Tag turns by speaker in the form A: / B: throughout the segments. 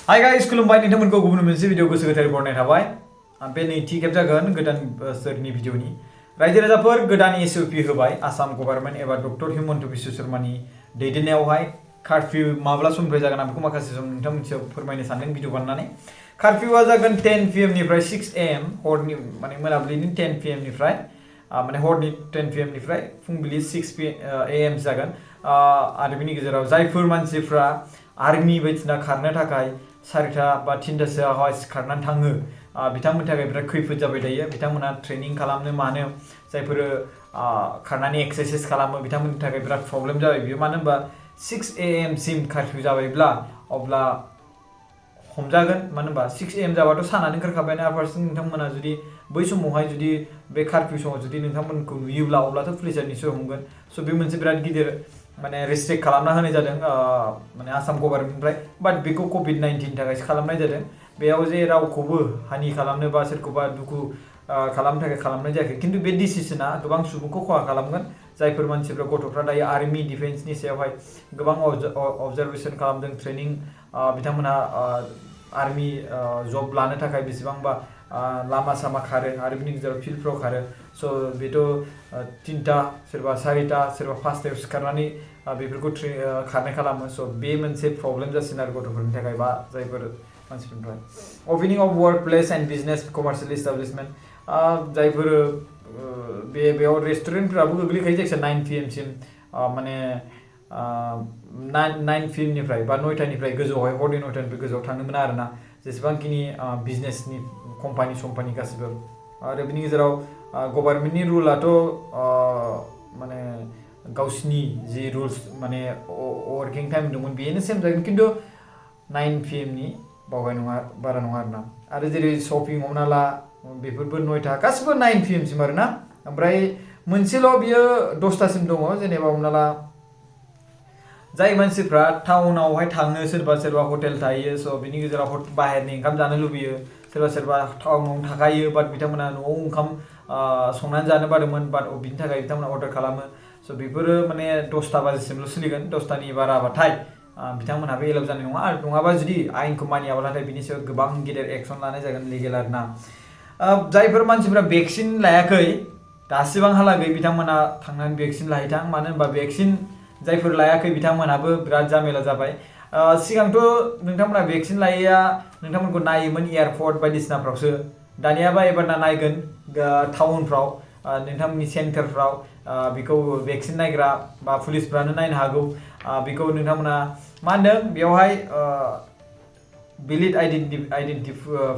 A: Hi guys, खुलुमबाय नोंथांमोनखौ गुबुन मोनसे भिडिअ गोसो गोथारै बरायनाय थाबाय। बे नैथि खेब जागोन गोदान बोसोरनि भिडिअनि। रायजो राजाफोर गोदान एसओपि होबाय आसाम गभर्नमेन्ट एबा डक्टर हिमन्त बिश्व शर्मानि दैदेननायावहाय कार्फिउ माब्ला समनिफ्राय जागोन आं बेखौ माखासे सम नोंथांमोनसिम फोरमायनो सानदों भिडिअ बानायनानै। कार्फिउआ जागोन 10 PM निफ्राय 6 AM हरनि माने मोनाबिलिनि 10 PM निफ्राय माने हरनि 10 PM निफ्राय फुंबिलि 6 AM जागोन। आरो बिनि गेजेराव जायफोर मानसिफ्रा आर्मि बायदिसिना खारनो थाखाय 4टा बा 3टासोआवहाय सिखारनानै थाङो बिथांमोननि थाखाय बिराद खैफोद जाबाय थायो। बिथांमोना ट्रेनिं खालामनो मानो जायफोर खारनानै एक्सारसाइज खालामो बिथांमोननि थाखाय बिराद प्रब्लेम जाबाय बियो। मानो होनबा 6 AM सिम कार्फिउ जाबायब्ला अब्ला हमजागोन। मानो होनबा 6 AM जाबाथ' सानानो ओंखारखाबायना। फारसेथिं नोंथांमोना जुदि बै समावहाय जुदि बे कार्फिउ समाव जुदि नोंथांमोनखौ नुयोब्ला अब्लाथ' पुलिसा निसय हमगोन। स' बे मोनसे बिराद गिदिर माने रेस्ट्रिक्ट खालामना होनाय जादों माने आसाम गभर्नमेन्टनिफ्राय। बाट बेखौ COVID-19 थाखायसो खालामनाय जादों। बेयाव जे रावखौबो हानि खालामनो बा सोरखौबा दुखु खालामनो थाखाय खालामनाय जायाखै। खिन्थु बे डिसिसना गोबां सुबुंखौ खहा खालामगोन। जायफोर मानसिफ्रा गथ'फ्रा दायो आर्मि डिफेन्सनि सायावहाय गोबां अबजारभेसन खालामदों ट्रेनिं बिथांमोनहा आर्मि जब लानो थाखाय बेसेबांबा लामा सामा खारो आरो बिनि गेजेराव फिल्डफ्राव खारो। स' बेथ' 3टा सोरबा 4टा सोरबा 5टायाव सिखारनानै बेफोरखौ खारनाय खालामो। स' बे मोनसे प्रब्लेम जासिगोन आरो गथ'फोरनि थाखाय बा जायफोर मानसिफोरनिफ्राय। अपेनिं of work place and business commercial establishment जायफोर बेयाव रेस्टुरेन्टफोराबो गोग्लैखायो जायखिया 9 PM सिम माने 9 PM निफ्राय बा 9टानिफ्राय गोजौआवहाय हरनि 9टानिफ्राय गोजौआव थांनो मोना आरोना जेसेबांखिनि बिजनेसनि कम्पानि गासिबो। आरो बिनि गेजेराव गभर्नमेन्टनि रुलाथ' माने गावसिनि जि रुल्स माने वर्किं टाइम दंमोन बेनो सेम जागोन खिन्थु 9 PM नि बावगाय नङा बारा नङा आरोना। आरो जेरै शपिं हमना ला बेफोरबो 9टा गासिबो 9 PM सिम आरोना। ओमफ्राय मोनसेल' बियो 10टासिम दङ। जेनेबा हमना ला जाय मानसिफ्रा टाउनावहाय थाङो सोरबा हटेल थायो। स' बिनि गेजेराव बाहेरनि ओंखाम जानो लुबैयो। सोरबा टाउनावनो थाखायो बाट बिथांमोना न'आव ओंखाम संनानै जानो बादोंमोन बाट बिनि थाखाय बिथांमोना अर्डार खालामो। स' बेफोरो माने 10टा बाजिसिमल' सोलिगोन। 10टानि बाराबाथाय बिथांमोनहाबो एलाउ जानाय नङा। आरो नङाबा जुदि आयेनखौ मानियाब्लाथाय बिनि सायाव गोबां गेदेर एक्सन लानाय जागोन लिगेल आरोना। जायफोर मानसिफ्रा भेक्सिन लायाखै दासिमहालागै बिथांमोना थांनानै भेक्सिन लाहैथां। मानो होनबा भेक्सिन जायफोर लायाखै बिथांमोनाबो बिराद झामेला जाबाय। सिगांथ' नोंथांमोना भेक्सिन लायैया नोंथांमोनखौ नायोमोन एयारपर्ट बायदिसिनाफ्रावसो। दानियाबा एबारना नायगोन टाउनफ्राव नोंथांमोननि सेन्टारफ्राव बेखौ भेक्सिन नायग्रा बा पुलिसफ्रानो नायनो हागौ। बेखौ नोंथांमोना मा होनदों बेवहाय भेलिड आइडेन्टिटि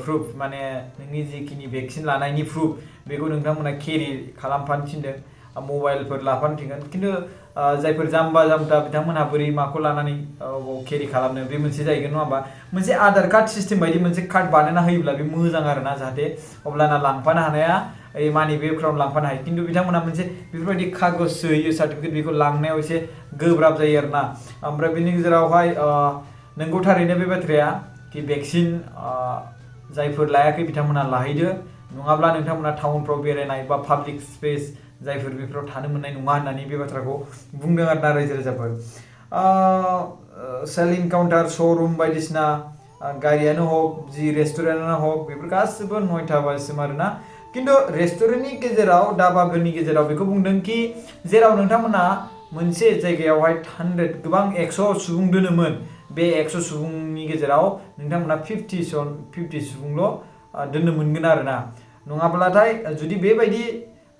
A: प्रुफ माने नोंनि जिखिनि भेक्सिन लानायनि प्रुफ बेखौ नोंथांमोना केरि खालामफानो थिनदों। मबाइलफोर लाफानो थिनगोन। खिन्थु जायफोर जाम्बा जाम्बा बिथांमोनहा बोरै माखौ लानानै केरि खालामनो बे मोनसे जाहैगोन नङा होमबा। मोनसे आधार कार्ड सिस्टेम बायदि मोनसे कार्ड बानायना होयोब्ला बे मोजां आरोना जाहाथे अब्लाना लांफानो हानाया मानि बेगफ्राव लांफानो हायो। खिन्थु बिथांमोना मोनसे बेफोरबायदि कागजसो होयो सार्टिफिकेट बेखौ लांनायाव एसे गोब्राब जायो आरोना। ओमफ्राय बिनि गेजेरावहाय नंगौ थारैनो बे बाथ्राया कि भेक्सिन जायफोर लायाखै बिथांमोना लाहैदो। नङाब्ला नोंथांमोना टाउनफ्राव बेरायनाय बा पाब्लिक स्पेस जायफोर बेफोराव थानो मोननाय नङा होननानै बे बाथ्राखौ बुंदों आरोना रायजो राजाफोर। सेल इनकाउन्टार श'रुम बायदिसिना गारियानो हक जि रेस्टुरेन्टआनो हक बेफोर गासिबो 9टा बाजिसिम आरोना। खिन्थु रेस्टुरेन्टनि गेजेराव धाबाफोरनि गेजेराव बेखौ बुंदों कि जेराव नोंथांमोना मोनसे जायगायावहाय 100 गोबां 100 सुबुं दोनोमोन बे 100 सुबुंनि गेजेराव नोंथांमोना 50 सुबुंल' दोननो मोनगोन आरोना। नङाब्लाथाय जुदि बेबायदि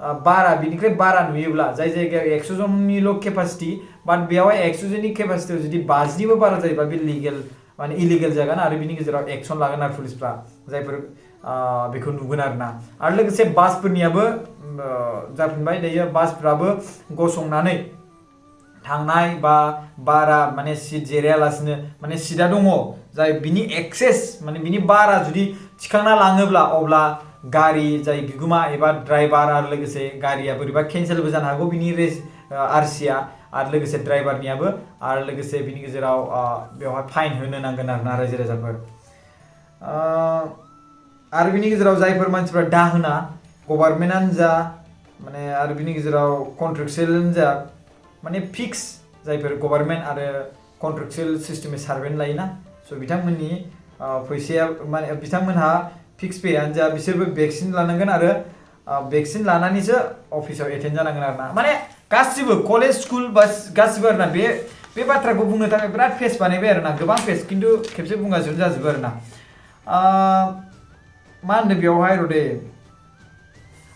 A: बिनिफ्राय बारा नुयोब्ला जाय जायगायाव 100 जननिल' केपासिटि बाट बेयावहाय 100 जननि केपासिटियाव जुदि 50निबो बारा जायोबा बे लिगेल माने इलिगेल जागोन आरो बिनि गेजेराव एक्सन लागोन आरो पुलिसफ्रा जायफोर बेखौ नुगोन आरोना। आरो लोगोसे बासफोरनियाबो जाफिनबाय दायो बासफ्राबो गसंनानै थांनाय बा बारा माने सिट जिरायालासिनो माने सिटआ दङ जाय बिनि एक्सेस माने बिनि बारा जुदि थिखांना लाङोब्ला अब्ला गारि जाय बिगोमा एबा ड्राइभार आरो लोगोसे गारिया बोरैबा केन्सेलबो जानो हागौ बिनि आरसिया आरो लोगोसे ड्राइभारनियाबो आरो लोगोसे बिनि गेजेराव बेवहाय फाइन होनो नांगोन आरोना रायजो राजाफोर। आरो बिनि गेजेराव जायफोर मानसिफ्रा दाहोना गभर्नमेन्टआनो जा माने आरो बिनि गेजेराव कन्ट्रेक्चुयेलानो जा माने फिक्स जायफोर गभर्नमेन्ट आरो कन्ट्रेक्चुयेल सिस्टेमै सार्भेन्ट लायोना स' बिथांमोननि फैसाया माने बिथांमोनहा फिक्स पेयानो जा बिसोरबो भेक्सिन लानांगोन आरो भेक्सिन लानानैसो अफिसाव एटेन्ड जानांगोन आरो ना माने गासिबो कलेज स्कुल बास गासिबो आरो ना बे बाथ्राखौ बुंनो थाखाय बिराद पेज बानायबाय आरो ना गोबां पेज खिन्थु खेबसे बुंगासिनो जाजोबो आरो ना मा होनदों बेवहाय रदे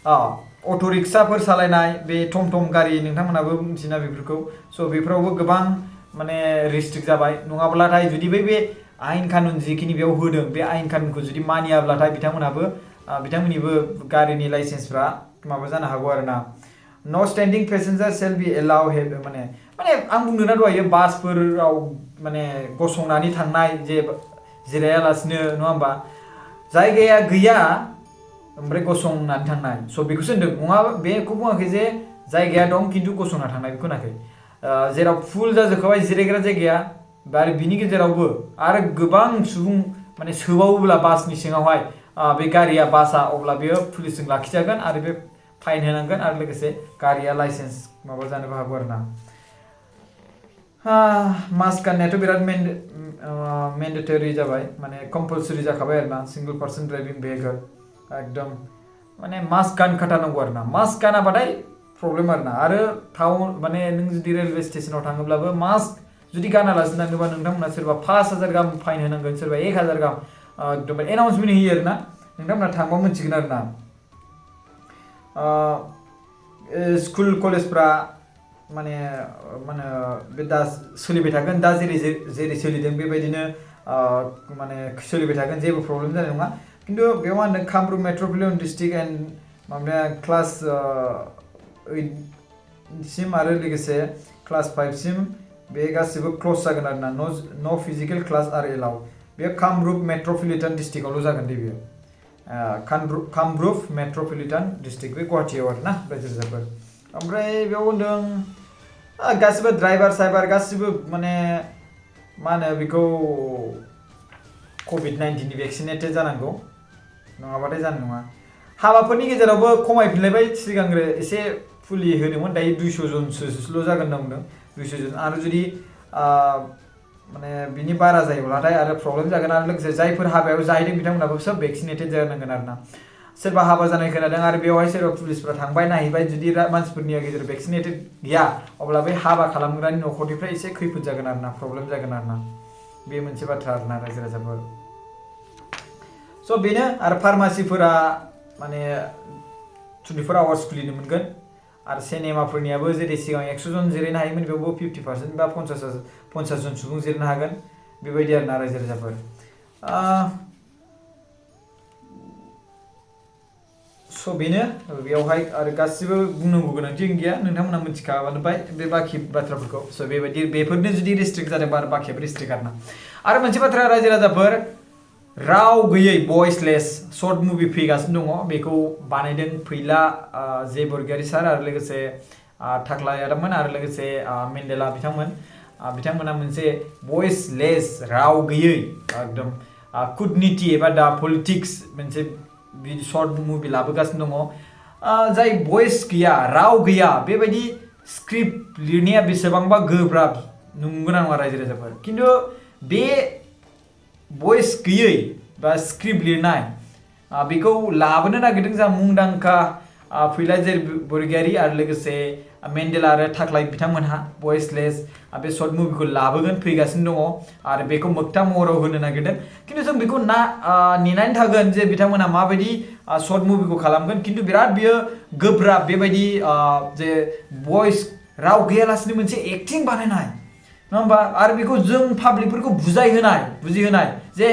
A: अट' रिक्साफोर सालायनाय बे टम गारि नोंथांमोनाबो मिथिना बेफोरखौ स' बेफोरावबो गोबां माने रिस्ट्रिक्ट जाबाय नङाब्लाथाय जुदि बे आयेन कानुन जिखिनि बेयाव होदों बे आयेन कानुनखौ जुदि मानियाब्लाथाय बिथांमोननिबो गारिनि लाइसेन्सफ्रा माबा जानो हागौ आरो ना नो स्टेन्डिं पेसेन्जार सेल बि एलाउ माने आं बुंदोंना दहायो बासफोराव माने गसंनानै थांनाय जे जिरायालासिनो नङा होमबा जायगाया गैया ओमफ्राय गसंनानै थांनाय स' बेखौसो होनदों नङाबा बेखौ बुङाखै जे जायगाया दं खिन्थु गसंना थांनाय बेखौ होनाखै जेराव फुल जाजोबखाबाय जिरायग्रा जायगाया आरो बिनि गेजेरावबो आरो गोबां सुबुं माने सोबावोब्ला बासनि सिङावहाय बे गारिया बासा अब्ला बेयो पुलिसजों लाखिजागोन आरो बे फाइन होनांगोन आरो लोगोसे गारिया लाइसेन्स माबा जानोबो हागौ आरो ना मास्क गाननायाथ' बिराद मेन्डेटरि जाबाय माने कम्पालसरि जाखाबाय आरो ना सिंगल पार्सन ड्राइभिं भेहिकल एकदम माने मास्क गानखाथारनांगौ आरो ना मास्क गानाबाथाय प्रब्लेम आरो ना आरो टाउन माने नों जुदि रेलवे स्टेशनाव थाङोब्लाबो मास्क जुदि गानालासिनो थाङोबा नोंथांमोना सोरबा 5,000 गाहाम फाइन होनांगोन सोरबा 1,000 गाहाम एकदम एनाउन्समेन्ट होयो आरो ना नोंथांमोना थांबा मोनथिगोन आरो ना स्कुल कलेजफ्रा माने बे दा सोलिबाय थागोन दा जेरै सोलिदों बेबायदिनो माने सोलिबाय थागोन जेबो प्रब्लेम जानाय नङा खिन्थु बेयाव मा होनदों कामरुप मेट्रपलिटन डिस्ट्रिक्ट एन्ड माबाया क्लास 8 सिम आरो लोगोसे क्लास 5 सिम बे गासिबो क्ल'ज जागोन आरो ना नो फिजिकेल क्लास आर एलाउ बे कामरुप मेट्रपलिटन डिस्ट्रिक्टआवल' जागोन दे बेयो कामरुप मेट्रपलिटन डिस्ट्रिक्ट बे गुवाहाटियाव आरो ना रायजो राजाफोर ओमफ्राय बेयाव होनदों गासिबो ड्राइभार साइभार गासिबो माने मा होनो बेखौ COVID-19 भेक्सिनेटेड जानांगौ नङाबाथाय जानाय नङा हाबाफोरनि गेजेरावबो खमायफिनलायबाय सिगांग्रो एसे फुलि होदोंमोन दायो 200 जनसोल' जागोन होनना बुंदों 200 जन आरो जुदि माने बिनि बारा जायोब्लाथाय आरो प्रब्लेम जागोन आरो लोगोसे जायफोर हाबायाव जाहैदों बिथांमोनाबो सब भेक्सिनेटेड जानांगोन आरो ना सोरबा हाबा जानाय खोनादों आरो बेवहाय सोरबा पुलिसफ्रा थांबाय नायहैबाय जुदि मानसिफोरनि गेजेराव भेक्सिनेटेड गैया अब्ला बे हाबा खालामग्रानि न'खरनिफ्राय एसे खैफोद जागोन आरो ना प्रब्लेम जागोन आरो ना बे मोनसे बाथ्रा आरो ना रायजो राजाफोर स' बेनो आरो फार्मासिफोरा माने 24 आवार्स खुलिनो मोनगोन आरो सिनेमाफोरनियाबो जेरै सिगां 100 जन जिरायनो हायोमोन बेयावबो 50% बा 50 जन सुबुं जिरायनो हागोन बेबायदि आरो ना रायजो राजाफोर स' बेनो बेयावहाय आरो गासिबो बुंनांगौ गोनांथि गैया नोंथांमोना मिथिखाबाय बे बाखि बाथ्राफोरखौ स' बेबायदि बेफोरनो जुदि रेस्ट्रिक्ट जादोंबा आरो बाखियाबो रेस्ट्रिक्ट आरो ना आरो मोनसे बाथ्रा रायजो राजाफोर राव गैयै भइसलेस सर्ट मुभि फैगासिनो दङ बेखौ बानायदों फैला जे बरगयारी सार आरो लोगोसे थाख्ला यादबमोन आरो लोगोसे मेन्डेला बिथांमोना मोनसे भइसलेस राव गैयै एकदम कुटनीति एबा दा पलिटिक्स मोनसे सर्ट मुभि लाबोगासिनो दङ जाय भइस गैया राव गैया बेबायदि स्क्रिप्ट लिरनाया बेसेबांबा गोब्राब नंगौना नङा रायजो राजाफोर खिन्थु बे भइस गैयै बा स्क्रिप्ट लिरनाय बेखौ लाबोनो नागिरदों जा मुंदांखा फैला जे बरगयारी आरो लोगोसे मेन्डेला आरो थाख्लाय बिथांमोनहा भइसलेस बे सर्ट मुभिखौ लाबोगोन फैगासिनो दङ आरो बेखौ मोगथां महराव होनो नागिरदों खिन्थु जों बेखौ नेनानै थागोन जे बिथांमोना माबायदि सर्ट मुभिखौ खालामगोन खिन्थु बिराद बियो गोब्राब बेबायदि जे भइस राव गैयालासिनो मोनसे एक्टिं बानायनाय नङा होमबा आरो बेखौ जों पाब्लिकफोरखौ बुजिहोनाय जे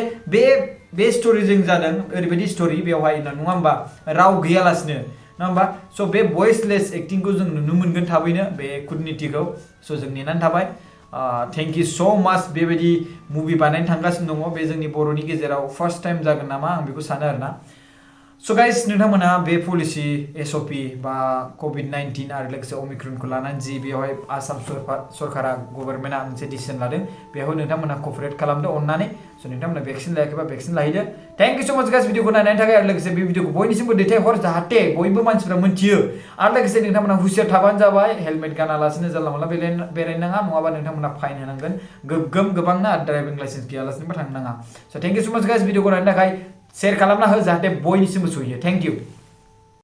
A: बे स्ट'रिजों जादों ओरैबायदि स्ट'रि बेवहाय नङा होमबा राव गैयालासिनो नङा होमबा स' बे भइसलेस एक्टिंखौ जों नुनो मोनगोन थाबैनो बे कुटनीतिखौ स' जों नेनानै थाबाय थेंक इउ स' माच बेबायदि मुभि बानायनो थांगासिनो दङ बे जोंनि बर'नि गेजेराव फार्स्ट टाइम जागोन नामा आं बेखौ सानो आरो ना So guys, नोंथांमोना बे पलिसि एसओपि बा कोविड-19 आरो लोगोसे ओमिक्रनखौ लानानै जि बेवहाय आसाम सरकारा गभर्नमेन्टआ मोनसे डिसिजन लादों बेयाव नोंथांमोना कपरेट खालामदो अननानै सो नोंथांमोना भेक्सिन लायाखैबा भेक्सिन लाहैदो thank you so much guys भिडिअखौ नायनायनि थाखाय आरो लोगोसे बे भिडिअखौ बयनिसिमबो दैथायहर जाहाथे बयबो मानसिफ्रा मोनथियो आरो लोगोसे नोंथांमोना हुसियार थाबानो जाबाय हेलमेट गानालासिनो जानला मोनला बेरायनो नाङा नङाबा नोंथांमोना फाइन होनांगोन गोबांना ड्राइभिं लाइसेन्स गैयालासिनोबो थांनो नाङा सो thank you so much guys भिडिअखौ नायनायनि थाखाय शेयर खालामना हो जाहाथे बयनिसिमबो सहैयो थैंक यू